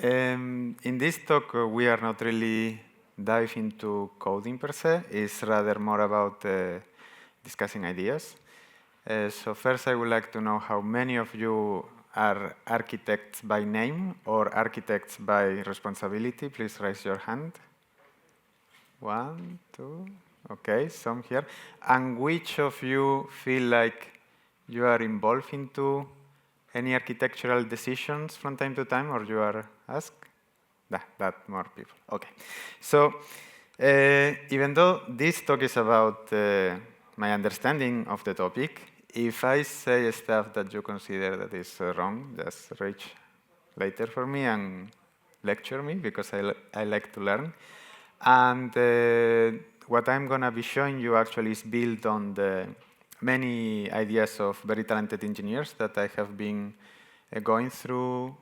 In this talk, we are not really dive into coding per se. It's rather more about discussing ideas. So first, I would like to know how many of you are architects by name or architects by responsibility. Please raise your hand. 1, 2, okay, some here. And which of you feel like you are involved into any architectural decisions from time to time, or you are asked? That more people. Okay. So even though this talk is about my understanding of the topic, if I say stuff that you consider that is wrong, just reach later for me and lecture me, because I like to learn. And what I'm going to be showing you actually is built on the many ideas of very talented engineers that I have been going through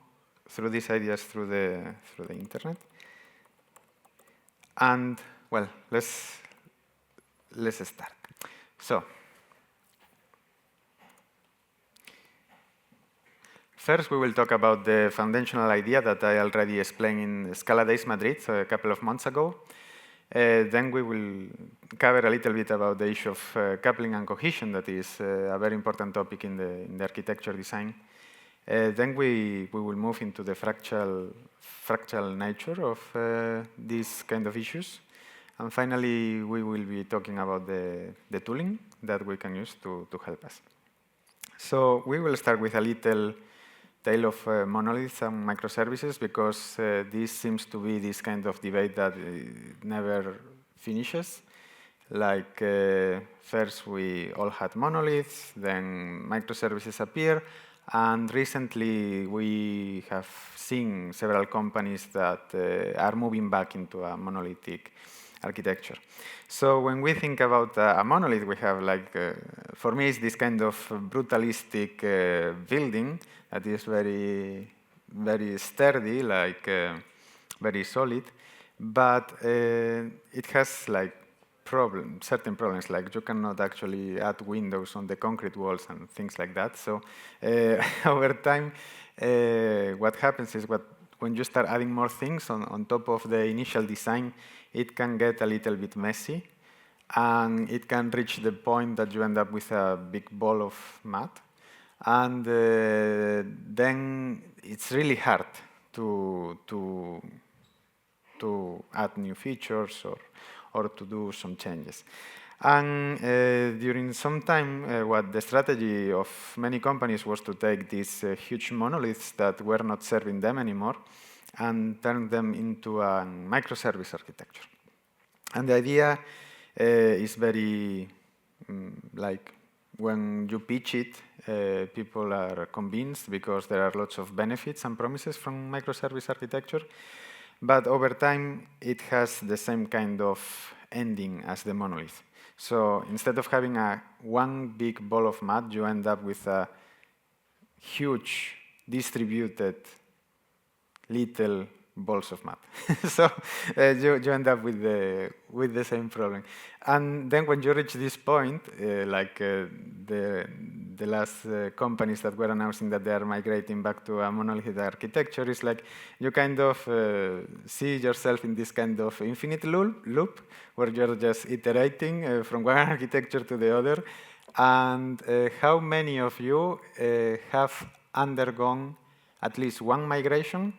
these ideas through the internet. And well, let's start. So first, we will talk about the foundational idea that I already explained in Scala Days Madrid a couple of months ago. Then we will cover a little bit about the issue of coupling and cohesion, that is a very important topic in the architecture design. Then we will move into the fractal nature of these kind of issues. And finally, we will be talking about the tooling that we can use to help us. So we will start with a little tale of monoliths and microservices, because this seems to be this kind of debate that never finishes. Like first we all had monoliths, then microservices appear, and recently we have seen several companies that are moving back into a monolithic architecture. So when we think about a monolith, we have like, for me, it's this kind of brutalistic building that is very, very sturdy, like very solid, but it has like certain problems, like you cannot actually add windows on the concrete walls and things like that. So over time, what happens is when you start adding more things on top of the initial design, it can get a little bit messy, and it can reach the point that you end up with a big ball of mud. And then it's really hard to add new features or to do some changes. And during some time, what the strategy of many companies was to take these huge monoliths that were not serving them anymore and turn them into a microservice architecture. And the idea is very, like, when you pitch it, people are convinced because there are lots of benefits and promises from microservice architecture. But over time, it has the same kind of ending as the monolith. So instead of having one big ball of mud, you end up with a huge distributed little balls of mud. So you end up with the same problem. And then when you reach this point, like the last companies that were announcing that they are migrating back to a monolithic architecture, is like you kind of see yourself in this kind of infinite loop where you're just iterating from one architecture to the other. And how many of you have undergone at least one migration,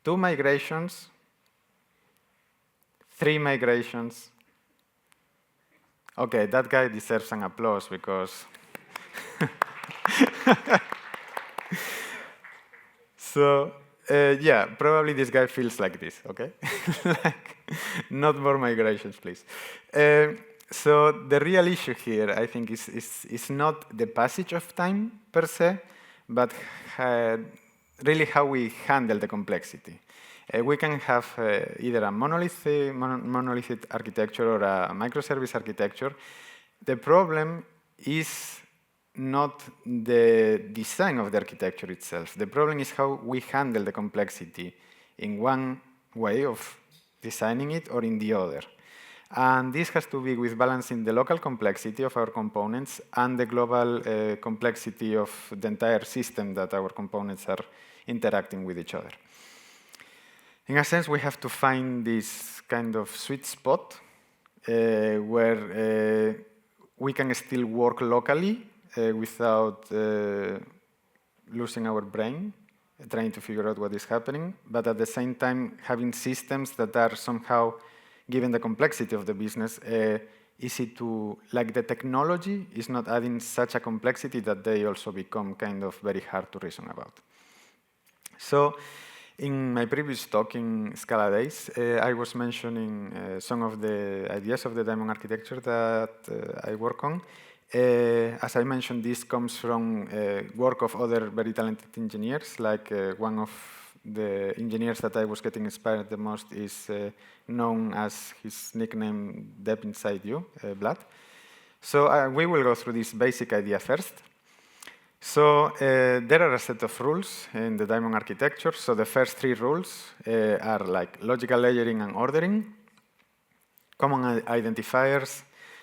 2 migrations, 3 migrations? Okay, that guy deserves an applause, because so yeah, probably this guy feels like this, okay? Like, not more migrations, please. So the real issue here, I think, is not the passage of time per se, but really how we handle the complexity. We can have either a monolithic architecture or a microservice architecture. The problem is not the design of the architecture itself. The problem is how we handle the complexity in one way of designing it or in the other. And this has to be with balancing the local complexity of our components and the global complexity of the entire system that our components are interacting with each other. In a sense, we have to find this kind of sweet spot where we can still work locally without losing our brain, trying to figure out what is happening, but at the same time having systems that are somehow, given the complexity of the business, easy to, like the technology is not adding such a complexity that they also become kind of very hard to reason about. So in my previous talk in Scala Days, I was mentioning some of the ideas of the diamond architecture that I work on. As I mentioned, this comes from work of other very talented engineers, like one of the engineers that I was getting inspired the most is known as his nickname Deep Inside You, Vlad. So we will go through this basic idea first. So there are a set of rules in the diamond architecture. So the first three rules are like logical layering and ordering, common identifiers,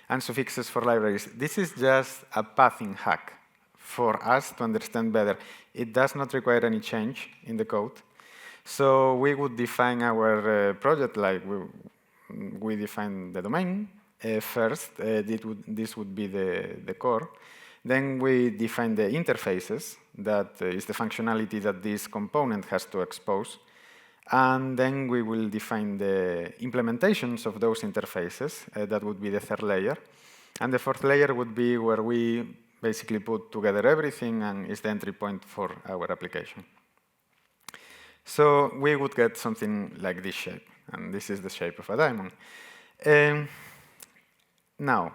and suffixes for libraries. This is just a pathing hack for us to understand better. It does not require any change in the code. So we would define our project like we define the domain. First, this would be the core. Then we define the interfaces, that is the functionality that this component has to expose. And then we will define the implementations of those interfaces. That would be the third layer. And the fourth layer would be where we basically put together everything and is the entry point for our application. So we would get something like this shape. And this is the shape of a diamond. Now,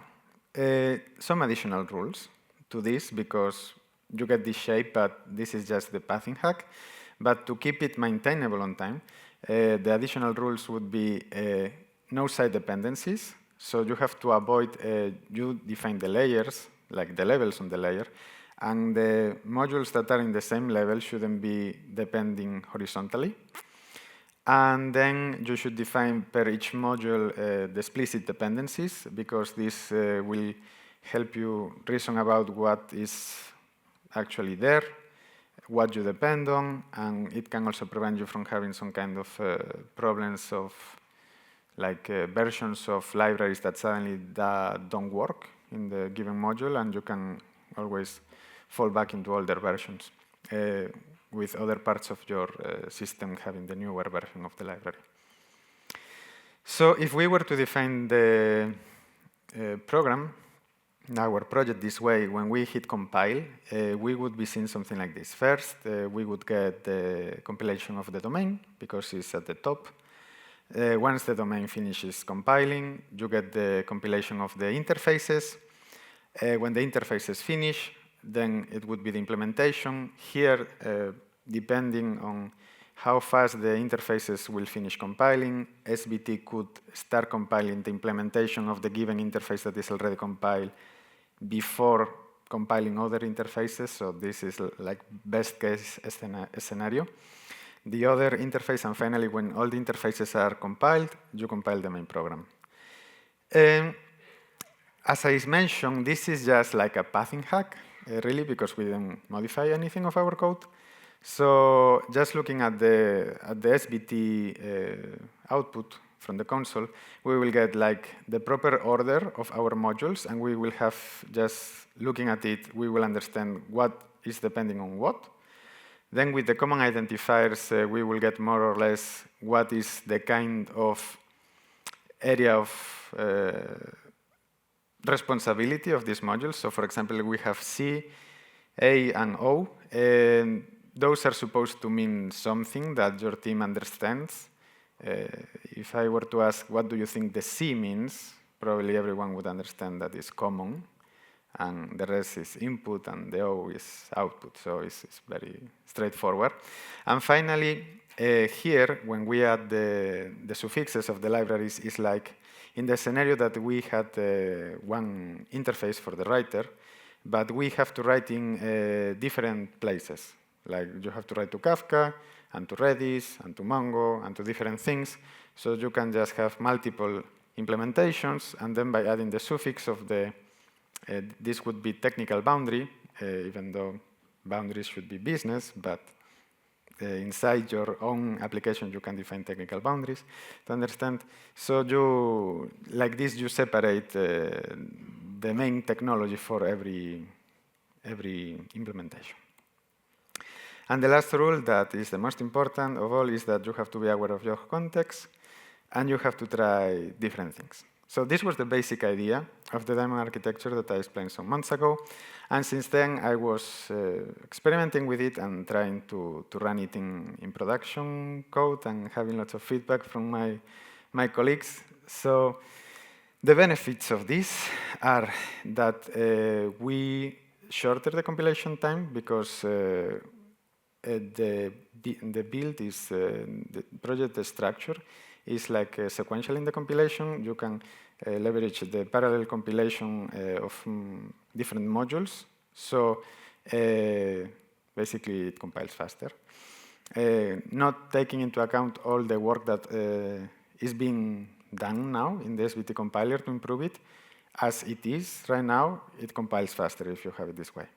some additional rules to this, because you get this shape, but this is just the pathing hack. But to keep it maintainable on time, the additional rules would be no side dependencies. So you have to avoid, you define the layers, like the levels on the layer, and the modules that are in the same level shouldn't be depending horizontally. And then you should define per each module the explicit dependencies, because this will help you reason about what is actually there, what you depend on, and it can also prevent you from having some kind of problems of like versions of libraries that suddenly don't work in the given module, and you can always fall back into older versions with other parts of your system having the newer version of the library. So if we were to define the program, our project this way, when we hit compile, we would be seeing something like this. First, we would get the compilation of the domain, because it's at the top. Once the domain finishes compiling, you get the compilation of the interfaces. When the interfaces finish, then it would be the implementation. Here, depending on how fast the interfaces will finish compiling, SBT could start compiling the implementation of the given interface that is already compiled before compiling other interfaces. So this is like best case scenario. The other interface, and finally, when all the interfaces are compiled, you compile the main program. As I mentioned, this is just like a pathing hack, really, because we didn't modify anything of our code. So just looking at the SBT output from the console, we will get like the proper order of our modules, and we will have, just looking at it, we will understand what is depending on what. Then with the common identifiers, we will get more or less what is the kind of area of responsibility of these modules. So for example, we have C, A, and O. And those are supposed to mean something that your team understands. If I were to ask, what do you think the C means? Probably everyone would understand that it's common, and the rest is input, and the O is output. So it's very straightforward. And finally, here, when we add the suffixes of the libraries, is like in the scenario that we had one interface for the writer, but we have to write in different places. Like you have to write to Kafka, and to Redis, and to Mongo, and to different things. So you can just have multiple implementations, and then by adding the suffix of the, this would be technical boundary, even though boundaries should be business, but inside your own application, you can define technical boundaries to understand. So you, like this, you separate the main technology for every implementation. And the last rule that is the most important of all is that you have to be aware of your context and you have to try different things. So this was the basic idea of the diamond architecture that I explained some months ago. And since then, I was experimenting with it and trying to run it in production code and having lots of feedback from my colleagues. So the benefits of this are that we shorter the compilation time because the build is, the project structure is like sequential in the compilation. You can leverage the parallel compilation of different modules. So basically, it compiles faster. Not taking into account all the work that is being done now in the SVT compiler to improve it. As it is right now, it compiles faster if you have it this way.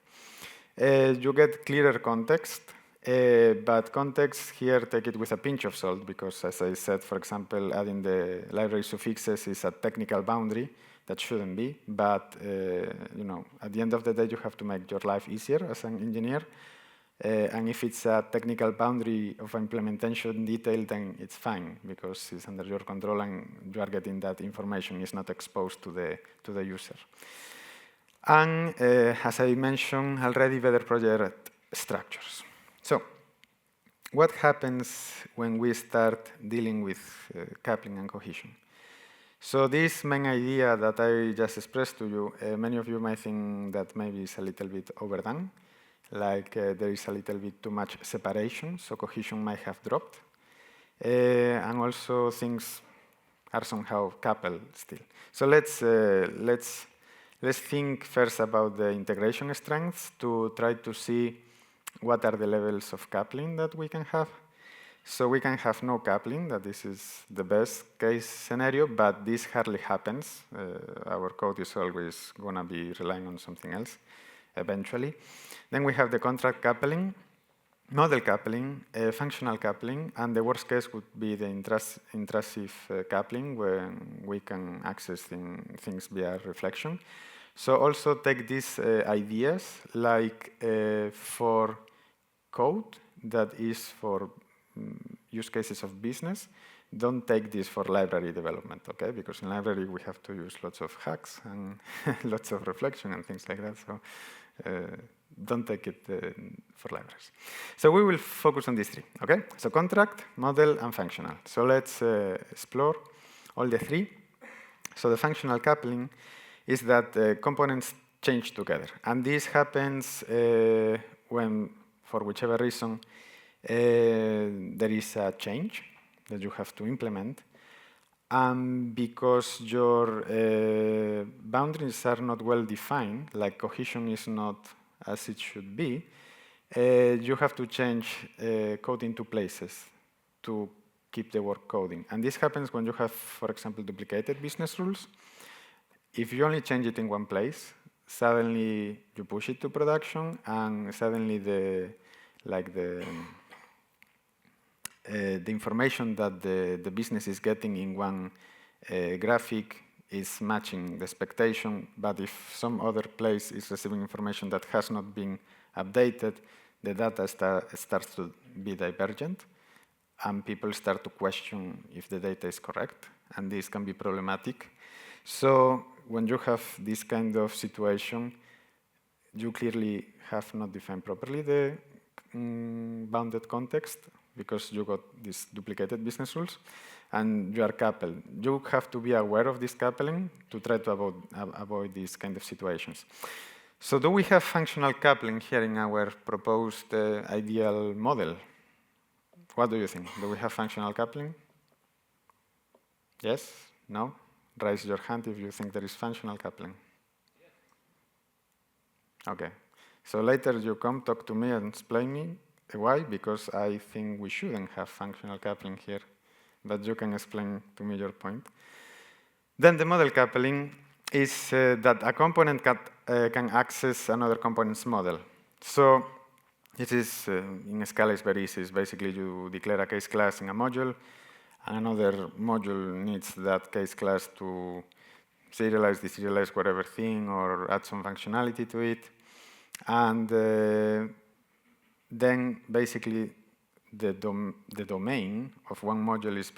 You get clearer context. But context here, take it with a pinch of salt, because as I said, for example, adding the library suffixes is a technical boundary that shouldn't be. But you know, at the end of the day, you have to make your life easier as an engineer. And if it's a technical boundary of implementation detail, then it's fine, because it's under your control and you are getting that information. It's not exposed to the user. And as I mentioned already, better project structures. So, what happens when we start dealing with coupling and cohesion? So this main idea that I just expressed to you, many of you might think that maybe it's a little bit overdone, like there is a little bit too much separation, so cohesion might have dropped. And also things are somehow coupled still. So let's think first about the integration strengths to try to see what are the levels of coupling that we can have. So we can have no coupling, that this is the best case scenario, but this hardly happens. Our code is always going to be relying on something else eventually. Then we have the contract coupling, model coupling, functional coupling, and the worst case would be the intrusive coupling, where we can access things via reflection. So also take these ideas, like for code that is for use cases of business, don't take this for library development, okay? Because in library we have to use lots of hacks and lots of reflection and things like that. So don't take it for libraries. So we will focus on these three, okay? So contract, model, and functional. So let's explore all the three. So the functional coupling is that components change together. And this happens when, for whichever reason, there is a change that you have to implement. And because your boundaries are not well defined, like cohesion is not as it should be, you have to change code into places to keep the work coding. And this happens when you have, for example, duplicated business rules. If you only change it in one place, suddenly you push it to production, and suddenly the information that the business is getting in one graphic is matching the expectation, but if some other place is receiving information that has not been updated, the data starts to be divergent, and people start to question if the data is correct, and this can be problematic. So when you have this kind of situation, you clearly have not defined properly the bounded context, because you got these duplicated business rules, and you are coupled. You have to be aware of this coupling to try to avoid these kind of situations. So do we have functional coupling here in our proposed ideal model? What do you think? Do we have functional coupling? Yes? No? Raise your hand if you think there is functional coupling. Okay. So later you come talk to me and explain me why, because I think we shouldn't have functional coupling here, but you can explain to me your point. Then the model coupling is that a component can access another component's model. So it is, in Scala, it's very easy. It's basically you declare a case class in a module, and another module needs that case class to serialize, deserialize whatever thing, or add some functionality to it. And then basically the domain of one module is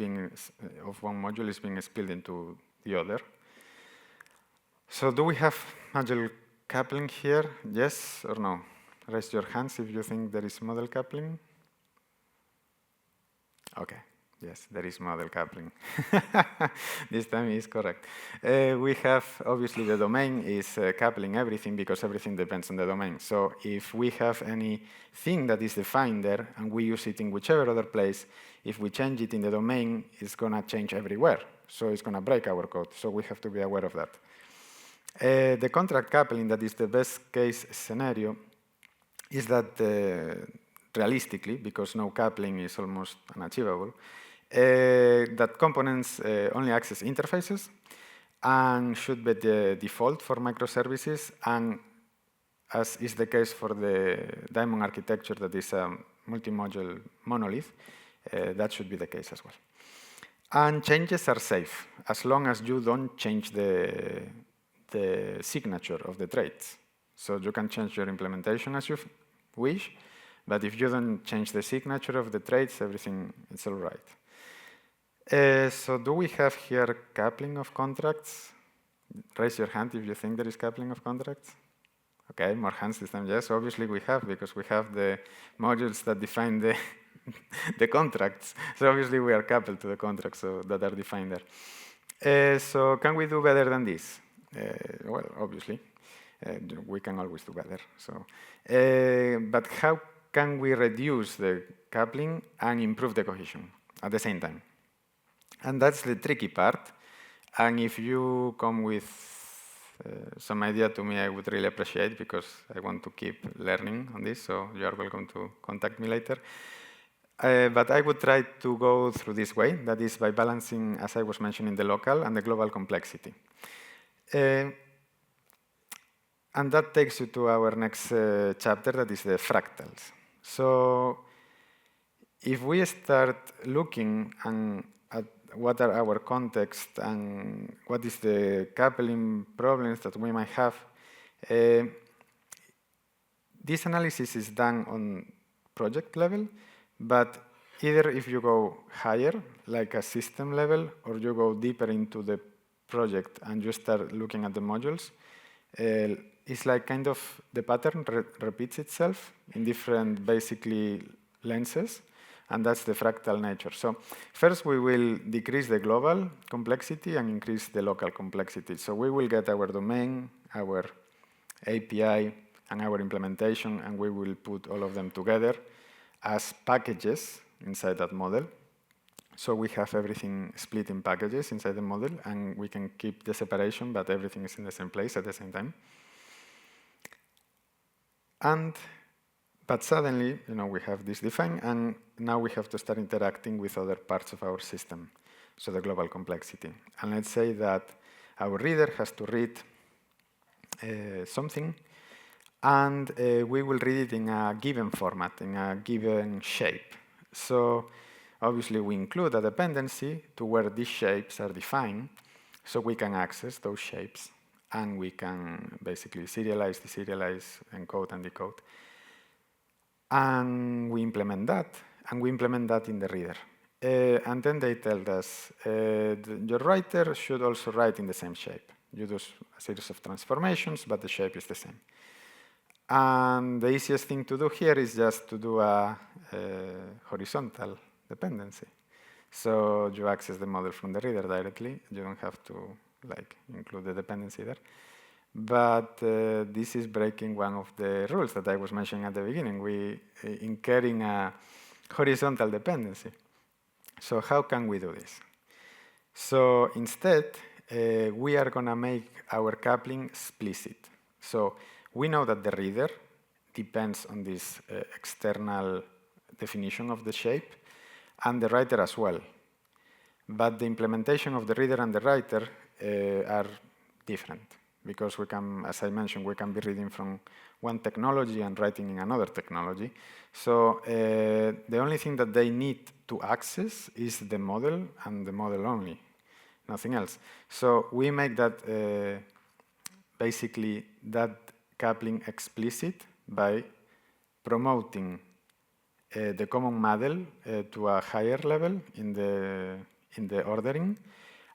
being split into the other. So do we have model coupling here? Yes or no? Raise your hands if you think there is model coupling. Okay. Yes, there is model coupling. This time is correct. We have, obviously, the domain is coupling everything because everything depends on the domain. So if we have anything that is defined there and we use it in whichever other place, if we change it in the domain, it's going to change everywhere. So it's going to break our code. So we have to be aware of that. The contract coupling, that is the best case scenario, is that realistically, because no coupling is almost unachievable, that components only access interfaces and should be the default for microservices, and as is the case for the Diamond architecture, that is a multi-module monolith, that should be the case as well. And changes are safe, as long as you don't change the signature of the traits. So you can change your implementation as you wish, but if you don't change the signature of the traits, everything is all right. So do we have here coupling of contracts? Raise your hand if you think there is coupling of contracts. Okay, more hands this time. Yes, obviously we have, because we have the modules that define the, the contracts. So obviously we are coupled to the contracts that are defined there. So can we do better than this? Well, obviously, we can always do better. So, but how can we reduce the coupling and improve the cohesion at the same time? And that's the tricky part. And if you come with some idea to me, I would really appreciate, because I want to keep learning on this. So you are welcome to contact me later. But I would try to go through this way. That is by balancing, as I was mentioning, the local and the global complexity. And that takes you to our next chapter, that is the fractals. So if we start looking at what are our context and what is the coupling problems that we might have, this analysis is done on project level, but either if you go higher, like a system level, or you go deeper into the project and you start looking at the modules, it's like kind of the pattern repeats itself in different, basically, lenses. And that's the fractal nature. So first we will decrease the global complexity and increase the local complexity. So we will get our domain, our API, and our implementation, and we will put all of them together as packages inside that model. So we have everything split in packages inside the model, and we can keep the separation, but everything is in the same place at the same time. But suddenly, we have this defined, and now we have to start interacting with other parts of our system, so the global complexity. And let's say that our reader has to read something, and we will read it in a given format, in a given shape. So obviously, we include a dependency to where these shapes are defined, so we can access those shapes, and we can basically serialize, deserialize, encode, and decode. And we implement that, and we implement that in the reader. And then they tell us, your writer should also write in the same shape. You do a series of transformations, but the shape is the same. And the easiest thing to do here is just to do a horizontal dependency. So you access the model from the reader directly. You don't have to include the dependency there. But this is breaking one of the rules that I was mentioning at the beginning. We incurring a horizontal dependency. So how can we do this? So instead, we are going to make our coupling explicit. So we know that the reader depends on this external definition of the shape, and the writer as well. But the implementation of the reader and the writer are different, because we can, as I mentioned, we can be reading from one technology and writing in another technology. So the only thing that they need to access is the model and the model only, nothing else. So we make that basically that coupling explicit by promoting the common model to a higher level in the ordering,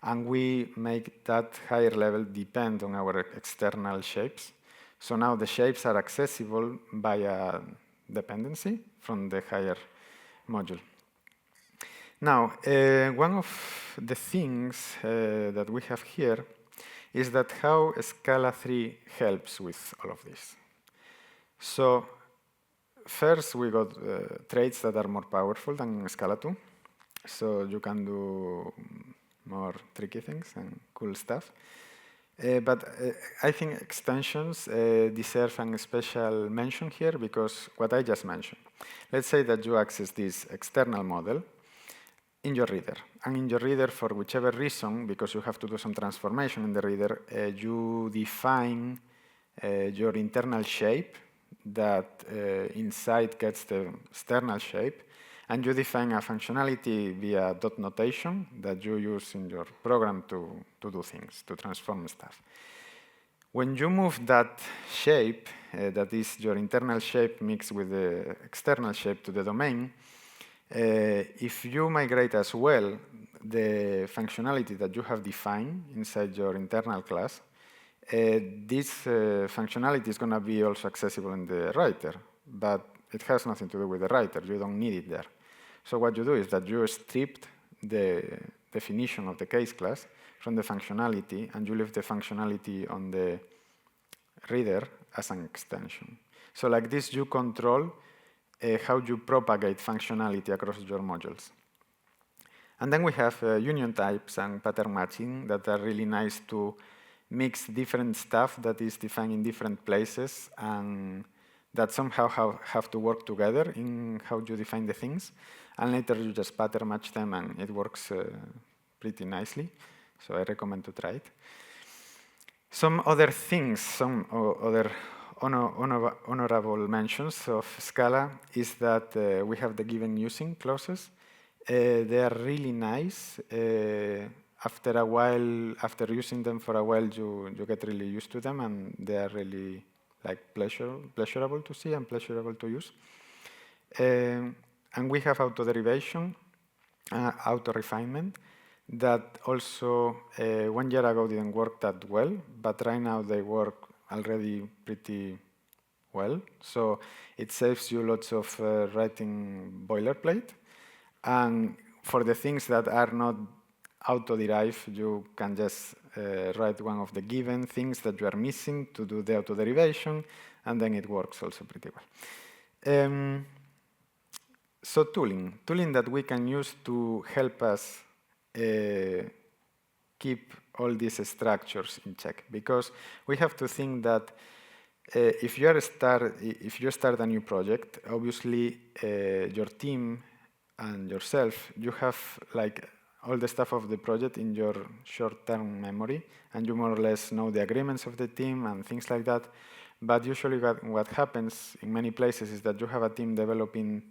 and we make that higher level depend on our external shapes. So now the shapes are accessible by a dependency from the higher module. Now, one of the things that we have here is that how Scala 3 helps with all of this. So first, we got traits that are more powerful than Scala 2. So you can do more tricky things and cool stuff. But I think extensions deserve a special mention here because what I just mentioned. Let's say that you access this external model in your reader. And in your reader, for whichever reason, because you have to do some transformation in the reader, you define your internal shape that inside gets the external shape, and you define a functionality via dot notation that you use in your program to do things, to transform stuff. When you move that shape, that is your internal shape mixed with the external shape to the domain, if you migrate as well the functionality that you have defined inside your internal class, this functionality is going to be also accessible in the writer, but it has nothing to do with the writer. You don't need it there. So what you do is that you stripped the definition of the case class from the functionality, and you leave the functionality on the reader as an extension. So like this, you control how you propagate functionality across your modules. And then we have union types and pattern matching that are really nice to mix different stuff that is defined in different places and that somehow have to work together in how you define the things. And later you just pattern match them and it works pretty nicely. So I recommend to try it. Some other things, some other honorable mentions of Scala is that we have the given using clauses. They are really nice. After a while, after using them for a while, you get really used to them, and they are really like pleasurable to see and pleasurable to use. And we have auto derivation, auto refinement, that also 1 year ago didn't work that well, but right now they work already pretty well. So it saves you lots of writing boilerplate. And for the things that are not auto-derived, you can just write one of the given things that you are missing to do the auto-derivation, and then it works also pretty well. So tooling that we can use to help us keep all these structures in check, because we have to think that if you start a new project, obviously your team and yourself, you have like all the stuff of the project in your short-term memory, and you more or less know the agreements of the team and things like that. But usually what happens in many places is that you have a team developing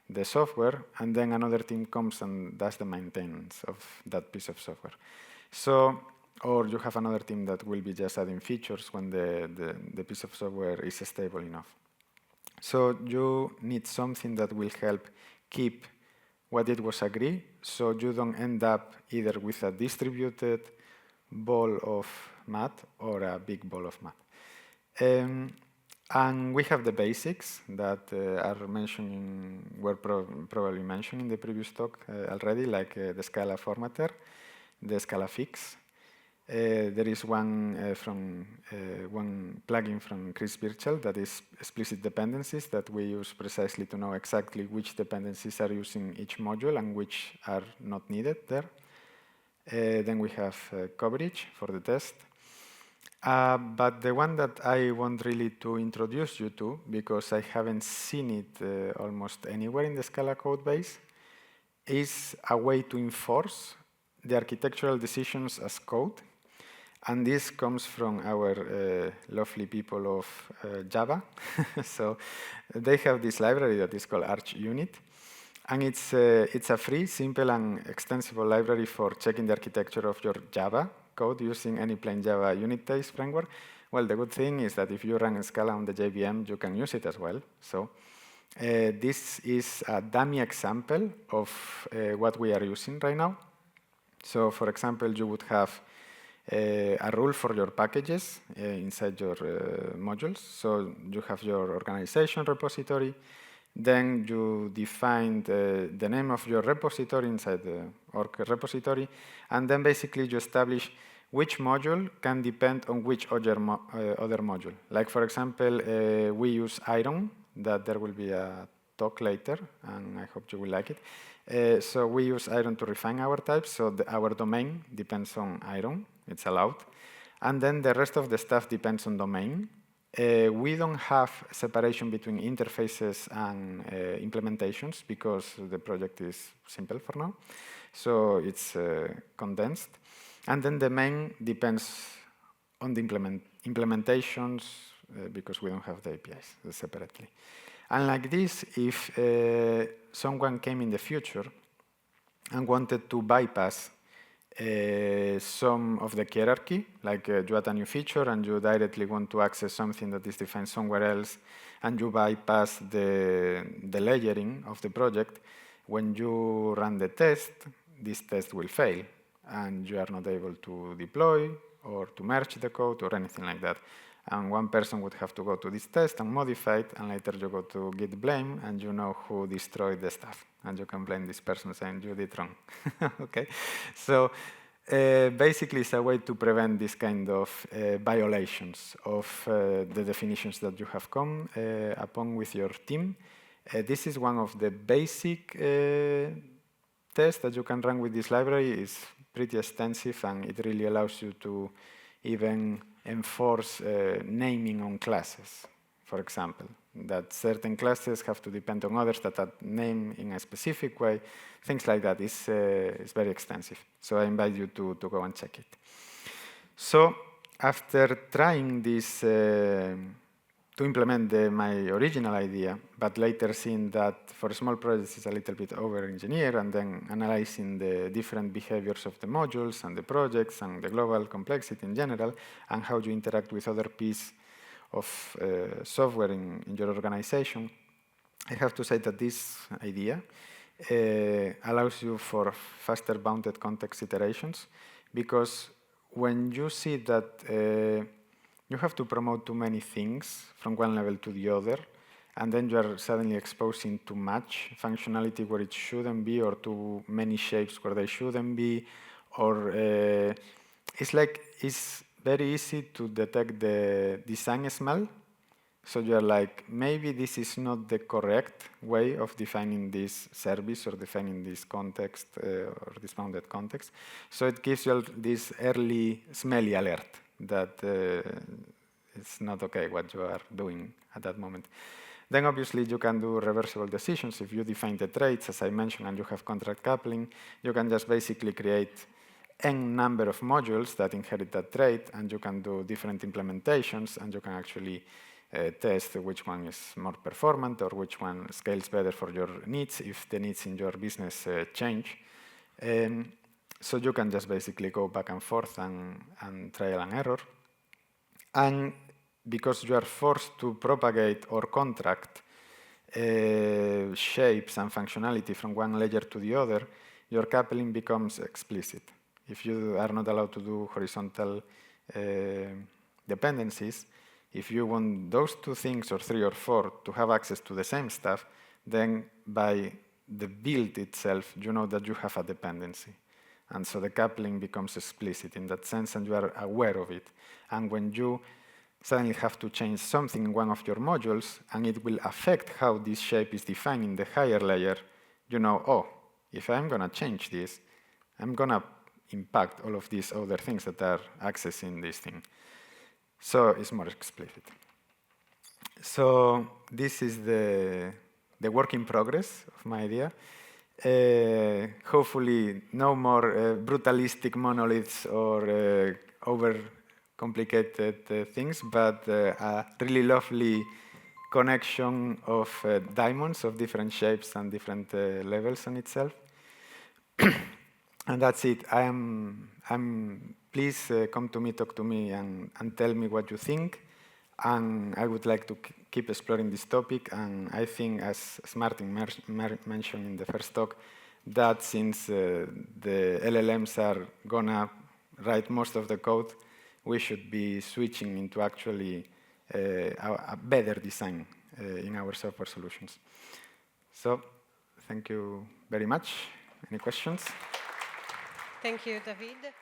the software, and then another team comes and does the maintenance of that piece of software. So, or you have another team that will be just adding features when the piece of software is stable enough. So you need something that will help keep what it was agreed, so you don't end up either with a distributed ball of math or a big ball of math. And we have the basics that were probably mentioned in the previous talk already, like the Scala formatter, the Scala fix. There is one plugin from Chris Birchall that is explicit dependencies that we use precisely to know exactly which dependencies are used in each module and which are not needed there. Then we have coverage for the test. But the one that I want really to introduce you to, because I haven't seen it almost anywhere in the Scala code base, is a way to enforce the architectural decisions as code. And this comes from our lovely people of Java. So they have this library that is called ArchUnit. And it's a free, simple, and extensible library for checking the architecture of your Java code using any plain Java unit-based framework. Well, the good thing is that if you run Scala on the JVM, you can use it as well. So this is a dummy example of what we are using right now. So, for example, you would have a rule for your packages inside your modules. So you have your organization repository. Then you define the name of your repository inside the org repository. And then basically you establish which module can depend on which other module. Like, for example, we use iron, that there will be a talk later, and I hope you will like it. So we use iron to refine our types, so our domain depends on iron, it's allowed. And then the rest of the stuff depends on domain. We don't have separation between interfaces and implementations because the project is simple for now. So it's condensed. And then the main depends on the implementations because we don't have the APIs separately. And like this, if someone came in the future and wanted to bypass some of the hierarchy, like you add a new feature and you directly want to access something that is defined somewhere else, and you bypass the layering of the project, when you run the test, this test will fail, and you are not able to deploy or to merge the code or anything like that. And one person would have to go to this test and modify it, and later you go to git blame, and you know who destroyed the stuff. And you can blame this person saying you did wrong. Okay? So basically it's a way to prevent this kind of violations of the definitions that you have come upon with your team. This is one of the basic tests that you can run with this library. It's pretty extensive, and it really allows you to even enforce naming on classes, for example, that certain classes have to depend on others that are named in a specific way. Things like that is very extensive. So I invite you to go and check it. So after trying this to implement my original idea, but later seeing that for small projects it's a little bit over-engineered, and then analyzing the different behaviors of the modules and the projects and the global complexity in general, and how you interact with other pieces of software in your organization, I have to say that this idea allows you for faster bounded context iterations, because when you see that you have to promote too many things from one level to the other, and then you are suddenly exposing too much functionality where it shouldn't be, or too many shapes where they shouldn't be, or it's like it's very easy to detect the design smell. So you're like, maybe this is not the correct way of defining this service or defining this context or this bounded context. So it gives you this early smelly alert that it's not okay what you are doing at that moment. Then obviously you can do reversible decisions. If you define the traits, as I mentioned, and you have contract coupling, you can just basically create n number of modules that inherit that trait, and you can do different implementations, and you can actually test which one is more performant or which one scales better for your needs if the needs in your business change. So you can just basically go back and forth and trial and error. And because you are forced to propagate or contract shapes and functionality from one layer to the other, your coupling becomes explicit. If you are not allowed to do horizontal dependencies, if you want those two things, or three or four, to have access to the same stuff, then by the build itself, you know that you have a dependency. And so the coupling becomes explicit in that sense, and you are aware of it. And when you suddenly have to change something in one of your modules, and it will affect how this shape is defined in the higher layer, you know, oh, if I'm going to change this, I'm going to impact all of these other things that are accessing this thing. So it's more explicit. So this is the work in progress of my idea. Hopefully no more brutalistic monoliths or over-complicated things, but a really lovely connection of diamonds of different shapes and different levels on itself. And that's it. Please come to me, talk to me, and tell me what you think. And I would like to keep exploring this topic. And I think, as Martin mentioned in the first talk, that since the LLMs are gonna write most of the code, we should be switching into actually a better design in our software solutions. So, thank you very much. Any questions? Thank you, David.